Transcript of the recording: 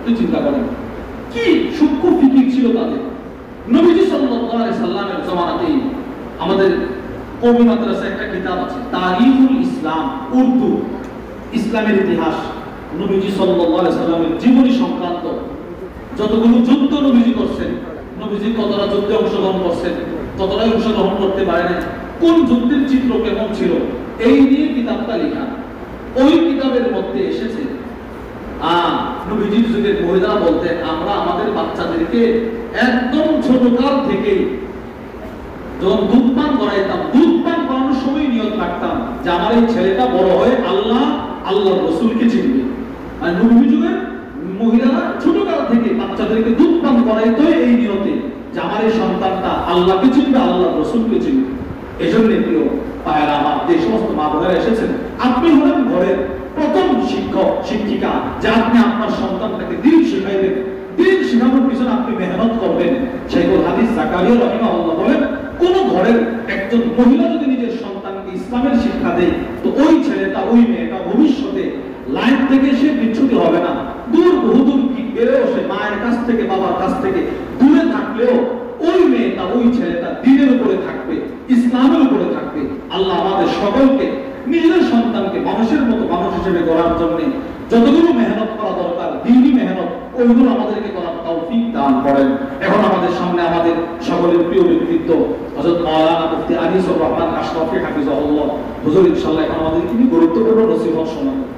তুই চিন্তা করেন কি সূক্ষ্ম ফিকির ছিল তাদের। নবীজি সাল্লাল্লাহু আলাইহি সাল্লামের জামানাতেই আমাদের কওমি মাদ্রাসায় একটা কিতাব আছে তারিখুল ইসলাম, উর্দু, ইসলামের ইতিহাস। নবীজি সাল্লাল্লাহু আলাইহি সাল্লামের জীবনী সংক্রান্ত যতগুলো যুদ্ধ নবীজি করছেন, নবীজি কতটা যুদ্ধে অংশগ্রহণ করছেন, কতটা অংশগ্রহণ করতে পারেন, কোন যুদ্ধের চিত্র কেমন ছিল, এই নিয়ে কিতাবটা লেখা। ওই কিতাবের মধ্যে এসেছে নবীজির যুগের মহিলারা বলতেন, আমরা আমাদের বাচ্চাদেরকে একদম ছোট কাল থেকে যখন দুধ পান করাইতাম, দুধ পান করানোর সময় নিয়ত রাখতাম যে আমার এই ছেলেটা বড় হয়ে আল্লাহর রাসূলকে চিনবে। আর নবী যুগের মহিলারা ছোট কাল থেকে বাচ্চাদেরকে দুধ পান করাইতো এই নিয়তে যে আমার এই সন্তানটা আল্লাহকে চিনবে, আল্লাহর রাসূলকে চিনবে। এজন্য প্রিয় ভাইয়েরা আমার, যে সমস্ত মা বোনেরা এসেছেন, আপনি হলেন ঘরের প্রথম শিক্ষক শিক্ষিকা, যে আপনি আপনার সন্তানটাকে দিন শিখাইবেন, দিন শিখানোর পিছনে আপনি মেহনত করবেন। শাইখুল হাদিস জাকারিয়া রাহিমাহুল্লাহ বলেন, কোন ঘরের একজন মহিলা যদি নিজের সন্তানকে ইসলামের শিক্ষা দেয়, তো ওই ছেলেটা ওই মেয়েটা ভবিষ্যতে লাইন থেকে সে বিচ্যুত হবে না। বহুদূর গেলেও সে মায়ের কাছ থেকে বাবার কাছ থেকে দূরে থাকলেও ওই মেয়েটা ওই ছেলেটা দ্বীনের উপরে থাকবে, ইসলামের উপরে থাকবে। আল্লাহ আমাদের সকলকে নিজের সন্তানকে মানুষের মতো মানুষ হিসেবে গড়ার জন্য যতগুলো মেহনত করা দরকার, দ্বীনি মেহনত, ওইগুলো আমাদেরকে করার তৌফিক দান করেন। এখন আমাদের সামনে আমাদের সকলের প্রিয় ব্যক্তিত্ব হযরত মাওলানা মুফতি আনিসুর রহমান আশরাফি হাফিজাহুল্লাহ হুজুর ইনশাআল্লাহ এখন আমাদের খুবই গুরুত্বপূর্ণ নসিহত শোনাবেন।